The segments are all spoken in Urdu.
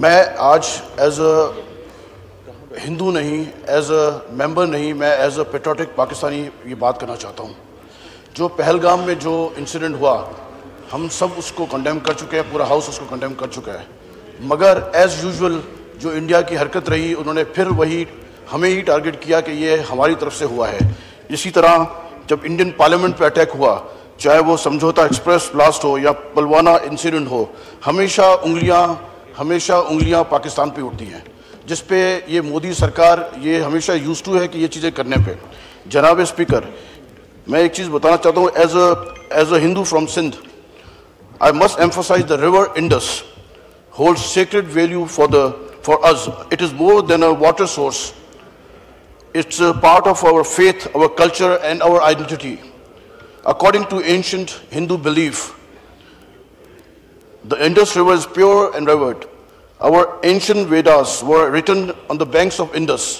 میں آج ایز اے ہندو نہیں، ایز اے ممبر نہیں، میں ایز اے پیٹریوٹک پاکستانی یہ بات کرنا چاہتا ہوں. جو پہلگام میں جو انسیڈنٹ ہوا ہم سب اس کو کنڈیم کر چکے ہیں، پورا ہاؤس اس کو کنڈیم کر چکا ہے. مگر ایز یوزول جو انڈیا کی حرکت رہی، انہوں نے پھر وہی ہمیں ہی ٹارگٹ کیا کہ یہ ہماری طرف سے ہوا ہے. اسی طرح جب انڈین پارلیمنٹ پہ اٹیک ہوا، چاہے وہ سمجھوتا ایکسپریس بلاسٹ ہو یا پلوانہ انسیڈنٹ ہو، ہمیشہ انگلیاں پاکستان پہ اٹھتی ہیں، جس پہ یہ مودی سرکار یہ ہمیشہ یوز ٹو ہے کہ یہ چیزیں کرنے پہ. جناب اسپیکر، میں ایک چیز بتانا چاہتا ہوں as a Hindu from Sindh. I must emphasize the river Indus holds sacred value for us. It is more than a water source. It's a part of our faith, our culture, and our identity. According to ancient Hindu belief, the Indus River is pure and revered. Our ancient Vedas were written on the banks of Indus.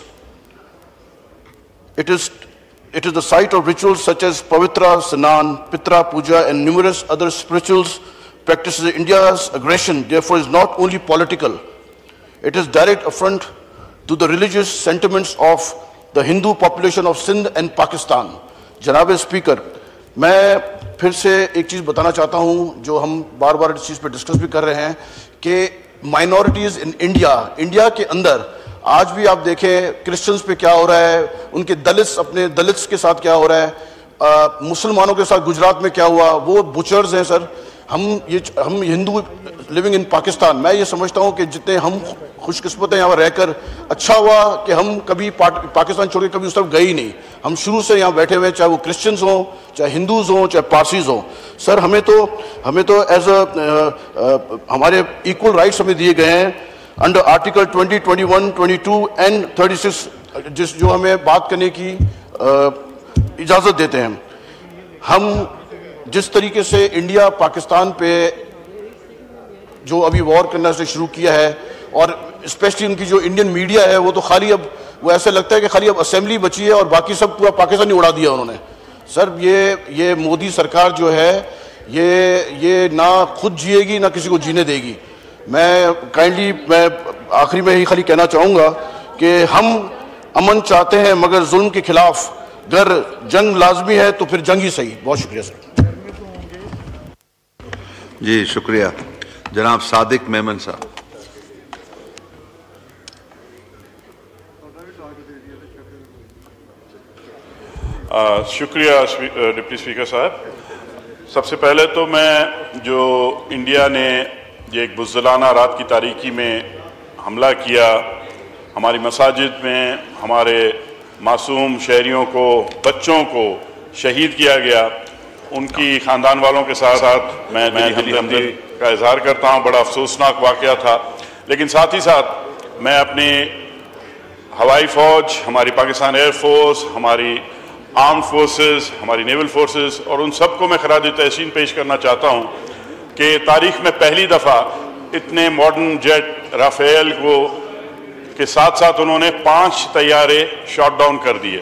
It is the site of rituals such as Pavitra, Sanan, Pitra Puja, and numerous other spiritual practices. India's aggression, therefore, is not only political. It is direct affront to the religious sentiments of the Hindu population of Sindh and Pakistan. جناب اسپیکر، میں پھر سے ایک چیز بتانا چاہتا ہوں جو ہم بار بار اس چیز پہ ڈسکس بھی کر رہے ہیں کہ مائنورٹیز ان انڈیا کے اندر آج بھی آپ دیکھیں کرسچنز پہ کیا ہو رہا ہے، ان کے اپنے دلتس کے ساتھ کیا ہو رہا ہے، مسلمانوں کے ساتھ گجرات میں کیا ہوا. وہ بچرز ہیں سر. ہم ہندو لیونگ ان پاکستان، میں یہ سمجھتا ہوں کہ جتنے ہم خوش قسمت ہیں یہاں رہ کر، اچھا ہوا کہ ہم کبھی پاکستان چھوڑ کے کبھی اس طرف گئے ہی نہیں. ہم شروع سے یہاں بیٹھے ہوئے، چاہے وہ کرسچنز ہوں، چاہے ہندوز ہوں، چاہے پارسیز ہوں. سر ہمیں تو ایز اے ہمارے ایکول رائٹس ہمیں دیے گئے ہیں انڈر آرٹیکل 20, 21, 22 اینڈ 36 جو ہمیں بات کرنے کی اجازت دیتے ہیں. ہم جس طریقے سے انڈیا پاکستان پہ جو ابھی وار کرنا سے شروع کیا ہے، اور اسپیشلی ان کی جو انڈین میڈیا ہے وہ تو خالی اب وہ ایسا لگتا ہے کہ خالی اب اسمبلی بچی ہے اور باقی سب پورا پاکستان ہی اڑا دیا انہوں نے. سر یہ مودی سرکار جو ہے یہ نہ خود جیے گی نہ کسی کو جینے دے گی. میں آخری میں ہی خالی کہنا چاہوں گا کہ ہم امن چاہتے ہیں مگر ظلم کے خلاف گر جنگ لازمی ہے تو پھر جنگ ہی صحیح. بہت شکریہ سر. جی شکریہ. جناب صادق میمن صاحب. شکریہ ڈپٹی اسپیکر صاحب. سب سے پہلے تو میں جو انڈیا نے یہ ایک بزدلانہ رات کی تاریکی میں حملہ کیا، ہماری مساجد میں ہمارے معصوم شہریوں کو، بچوں کو شہید کیا گیا، ان کی خاندان والوں کے ساتھ میں دلی ہمدردی کا اظہار کرتا ہوں. بڑا افسوسناک واقعہ تھا. لیکن ساتھ ہی ساتھ میں اپنی ہوائی فوج، ہماری پاکستان ایئر فورس، ہماری آرم فورسز، ہماری نیول فورسز اور ان سب کو میں خراج تحسین پیش کرنا چاہتا ہوں کہ تاریخ میں پہلی دفعہ اتنے ماڈرن جیٹ رافیل کے ساتھ ساتھ انہوں نے 5 طیارے شاٹ ڈاؤن کر دیے.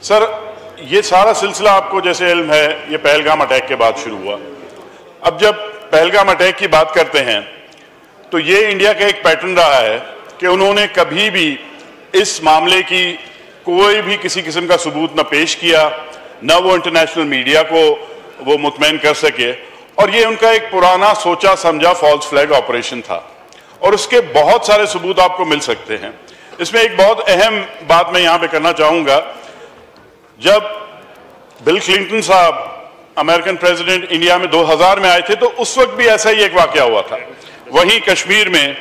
سر یہ سارا سلسلہ آپ کو جیسے علم ہے یہ پہلگام اٹیک کے بعد شروع ہوا. اب جب پہلگام اٹیک کی بات کرتے ہیں تو یہ انڈیا کا ایک پیٹرن رہا ہے کہ انہوں نے کبھی بھی اس معاملے کی کوئی بھی کسی قسم کا ثبوت نہ پیش کیا، نہ وہ انٹرنیشنل میڈیا کو وہ مطمئن کر سکے. اور یہ ان کا ایک پرانا سوچا سمجھا فالس فلیگ آپریشن تھا اور اس کے بہت سارے ثبوت آپ کو مل سکتے ہیں. اس میں ایک بہت اہم بات میں یہاں پہ کرنا چاہوں گا. جب بل کلنٹن صاحب امریکن پریزیڈنٹ انڈیا میں 2000 میں آئے تھے تو اس وقت بھی ایسا ہی ایک واقعہ ہوا تھا. وہیں کشمیر میں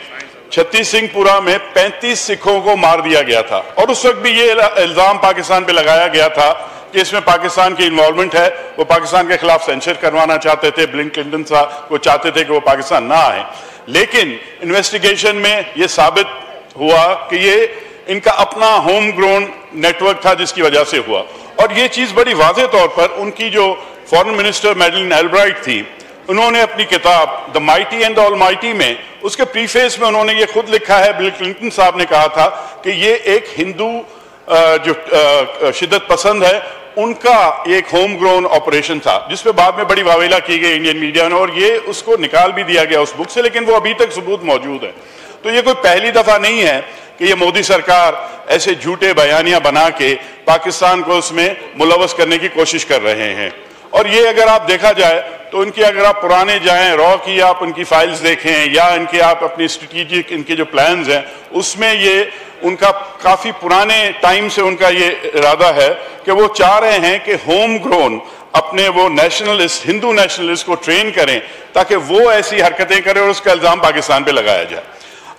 36 سنگھ پورہ میں 35 سکھوں کو مار دیا گیا تھا اور اس وقت بھی یہ الزام پاکستان پہ لگایا گیا تھا کہ اس میں پاکستان کی انوالومنٹ ہے. وہ پاکستان کے خلاف سینسر کروانا چاہتے تھے. بل کلنٹن صاحب وہ چاہتے تھے کہ وہ پاکستان نہ آئیں. لیکن انویسٹیگیشن میں یہ ثابت ہوا کہ یہ ان کا اپنا ہوم گرون نیٹ ورک تھا جس کی وجہ سے ہوا. اور یہ چیز بڑی واضح طور پر ان کی جو فورن منسٹر میڈلین البرائٹ تھی، انہوں نے اپنی کتاب the mighty and the almighty میں اس کے پریفیس میں انہوں نے یہ خود لکھا ہے. بل کلنٹن صاحب نے کہا تھا کہ یہ ایک ہندو جو شدت پسند ہے ان کا ایک ہوم گرون آپریشن تھا، جس پہ بعد میں بڑی واویلا کی گئی انڈین میڈیا نے اور یہ اس کو نکال بھی دیا گیا اس بک سے، لیکن وہ ابھی تک ثبوت موجود ہے. تو یہ کوئی پہلی دفعہ نہیں ہے کہ یہ مودی سرکار ایسے جھوٹے بیانیاں بنا کے پاکستان کو اس میں ملوث کرنے کی کوشش کر رہے ہیں. اور یہ اگر آپ دیکھا جائے تو ان کی اگر آپ پرانے جائیں را کی آپ ان کی فائلز دیکھیں یا ان کے آپ اپنی اسٹریٹجک ان کے جو پلانز ہیں اس میں یہ ان کا کافی پرانے ٹائم سے ان کا یہ ارادہ ہے کہ وہ چاہ رہے ہیں کہ ہوم گرون اپنے وہ نیشنلسٹ ہندو نیشنلسٹ کو ٹرین کریں تاکہ وہ ایسی حرکتیں کریں اور اس کا الزام پاکستان پہ لگایا جائے.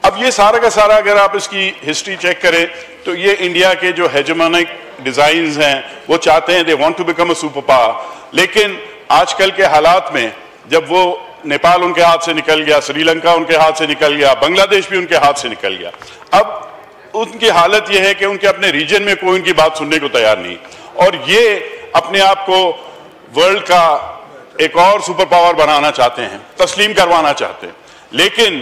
اب یہ سارا کا سارا اگر آپ اس کی ہسٹری چیک کریں تو یہ انڈیا کے جو ہیجمونک ڈیزائنز ہیں وہ چاہتے ہیں they want to become a super power. لیکن آج کل کے حالات میں جب وہ نیپال ان کے ہاتھ سے نکل گیا, سری لنکا ان کے ہاتھ سے نکل گیا, بنگلہ دیش بھی ان کے ہاتھ سے نکل گیا, اب ان کی حالت یہ ہے کہ ان کے اپنے ریجن میں کوئی ان کی بات سننے کو تیار نہیں اور یہ اپنے آپ کو ورلڈ کا ایک اور سپر پاور بنانا چاہتے ہیں, تسلیم کروانا چاہتے ہیں. لیکن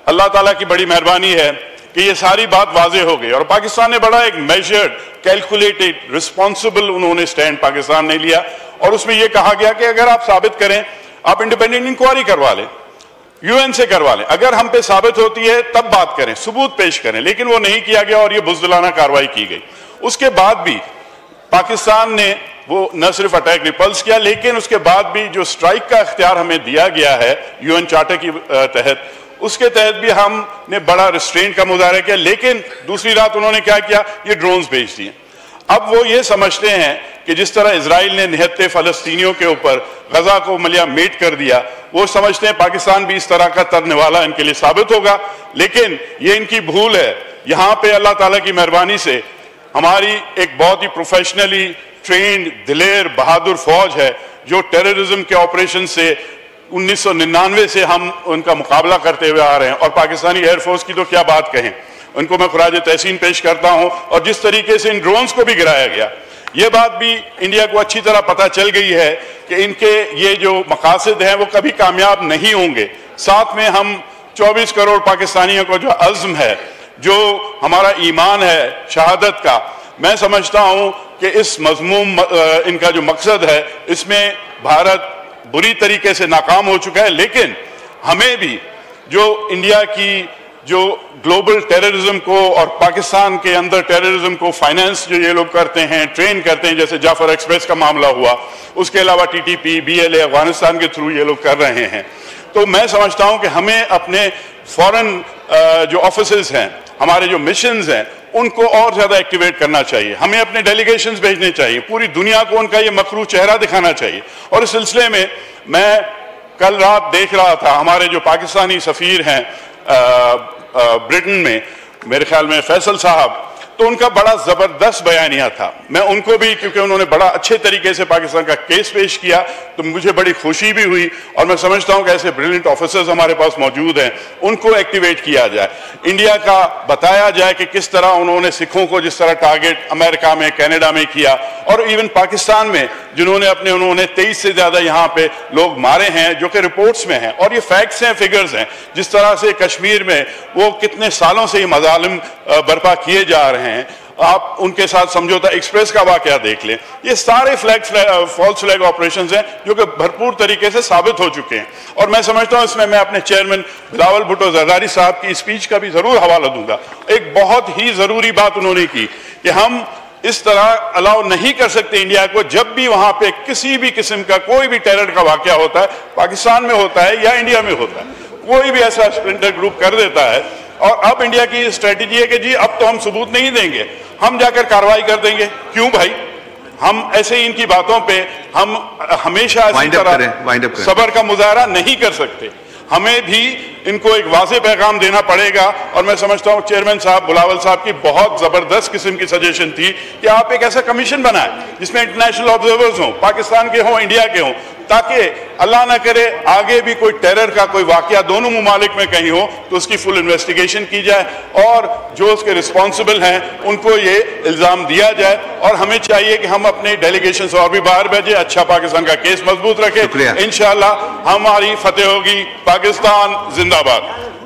اللہ تعالیٰ کی بڑی مہربانی ہے کہ یہ ساری بات واضح ہو گئی اور پاکستان نے بڑا ایک میجرڈ, کیلکولیٹڈ, رسپانسبل انہوں نے سٹینڈ پاکستان نے لیا اور اس میں یہ کہا گیا کہ اگر آپ ثابت کریں, آپ انڈیپینڈنٹ انکوائری کروا لیں, یو این سے کروا لیں, اگر ہم پہ ثابت ہوتی ہے تب بات کریں, ثبوت پیش کریں. لیکن وہ نہیں کیا گیا اور یہ بزدلانہ کارروائی کی گئی. اس کے بعد بھی پاکستان نے وہ نہ صرف اٹیک ریپلس کیا لیکن اس کے بعد بھی جو سٹرائک کا اختیار ہمیں دیا گیا ہے یو این چارٹر کی تحت, اس کے تحت بھی ہم نے بڑا ریسٹرینٹ کا مظاہرہ کیا. لیکن دوسری رات انہوں نے کیا کیا, یہ ڈرونز بھیج دیے. اب وہ یہ سمجھتے ہیں کہ جس طرح اسرائیل نے نہتے فلسطینیوں کے اوپر غزہ کو ملیا میٹ کر دیا, وہ سمجھتے ہیں پاکستان بھی اس طرح کا ترنے والا ان کے لیے ثابت ہوگا. لیکن یہ ان کی بھول ہے. یہاں پہ اللہ تعالیٰ کی مہربانی سے ہماری ایک بہت ہی پروفیشنلی ٹرینڈ, دلیر, بہادر فوج ہے جو ٹیررزم کے آپریشن سے 1999 سے ہم ان کا مقابلہ کرتے ہوئے آ رہے ہیں. اور پاکستانی ایئر فورس کی تو کیا بات کہیں, ان کو میں خراج تحسین پیش کرتا ہوں. اور جس طریقے سے ان ڈرونز کو بھی گرایا گیا, یہ بات بھی انڈیا کو اچھی طرح پتہ چل گئی ہے کہ ان کے یہ جو مقاصد ہیں وہ کبھی کامیاب نہیں ہوں گے. ساتھ میں ہم 24 کروڑ پاکستانیوں کو جو عزم ہے, جو ہمارا ایمان ہے شہادت کا, میں سمجھتا ہوں کہ اس مضموم ان کا جو مقصد ہے اس میں بھارت بری طریقے سے ناکام ہو چکا ہے. لیکن ہمیں بھی جو انڈیا کی جو گلوبل ٹیررزم کو اور پاکستان کے اندر ٹیررزم کو فائنانس جو یہ لوگ کرتے ہیں, ٹرین کرتے ہیں, جیسے جعفر ایکسپریس کا معاملہ ہوا, اس کے علاوہ T T P, B L A Afghanistan کے تھرو یہ لوگ کر رہے ہیں. تو میں سمجھتا ہوں کہ ہمیں اپنے فورن جو آفیسز ہیں, ہمارے جو مشنز ہیں, ان کو اور زیادہ ایکٹیویٹ کرنا چاہیے. ہمیں اپنے ڈیلیگیشنز بھیجنے چاہیے, پوری دنیا کو ان کا یہ مکروہ چہرہ دکھانا چاہیے. اور اس سلسلے میں میں کل رات دیکھ رہا تھا, ہمارے جو پاکستانی سفیر ہیں برٹن میں, میرے خیال میں فیصل صاحب, تو ان کا بڑا زبردست بیانیہ تھا. میں ان کو بھی, کیونکہ انہوں نے بڑا اچھے طریقے سے پاکستان کا کیس پیش کیا, تو مجھے بڑی خوشی بھی ہوئی. اور میں سمجھتا ہوں کہ ایسے بریلینٹ آفیسرز ہمارے پاس موجود ہیں, ان کو ایکٹیویٹ کیا جائے. انڈیا کا بتایا جائے کہ کس طرح انہوں نے سکھوں کو جس طرح ٹارگٹ امریکہ میں, کینیڈا میں کیا, اور ایون پاکستان میں جنہوں نے 23 سے زیادہ یہاں پہ لوگ مارے ہیں, جو کہ رپورٹس میں ہیں. اور یہ فیکٹس ہیں, فگرز ہیں. جس طرح سے کشمیر میں وہ کتنے سالوں سے یہ مظالم برپا کیے جا رہے ہیں, آپ ان کے ساتھ سمجھوتا ایکسپریس کا واقعہ دیکھ لیں. یہ سارے فالس فلیگ آپریشنز ہیں جو کہ بھرپور طریقے سے ثابت ہو چکے ہیں. اور میں سمجھتا ہوں اس میں اپنے چیئرمین بلاول بھٹو زرداری صاحب کی اسپیچ کا بھی ضرور حوالہ دوں گا. ایک بہت ہی ضروری بات انہوں نے کی کہ ہم اس طرح الاؤ نہیں کر سکتے انڈیا کو, جب بھی وہاں پہ کسی بھی قسم کا کوئی بھی ٹیرر کا واقعہ ہوتا ہے, پاکستان میں ہوتا ہے یا انڈیا میں ہوتا ہے, کوئی بھی ایسا اسپلنٹر گروپ کر دیتا ہے. اور اب انڈیا کی اسٹریٹجی ہے کہ جی اب تو ہم ثبوت نہیں دیں گے, ہم جا کر کارروائی کر دیں گے. کیوں بھائی, ہم ایسے ہی ان کی باتوں پہ ہم ہمیشہ اسی طرح صبر کا مظاہرہ نہیں کر سکتے. ہمیں بھی ان کو ایک واضح پیغام دینا پڑے گا. اور میں سمجھتا ہوں چیئرمین صاحب بلاول صاحب کی بہت زبردست قسم کی سجیشن تھی کہ آپ ایک ایسا کمیشن بنائیں جس میں انٹرنیشنل آبزرورز ہوں, پاکستان کے ہوں, انڈیا کے ہوں, تاکہ اللہ نہ کرے آگے بھی کوئی ٹیرر کا کوئی واقعہ دونوں ممالک میں کہیں ہو تو اس کی فل انویسٹیگیشن کی جائے اور جو اس کے رسپانسبل ہیں ان کو یہ الزام دیا جائے. اور ہمیں چاہیے کہ ہم اپنے ڈیلیگیشن سے اور بھی باہر بھیجیں, اچھا پاکستان کا کیس مضبوط رکھیں. انشاءاللہ ہماری فتح ہوگی. پاکستان زندہ باد.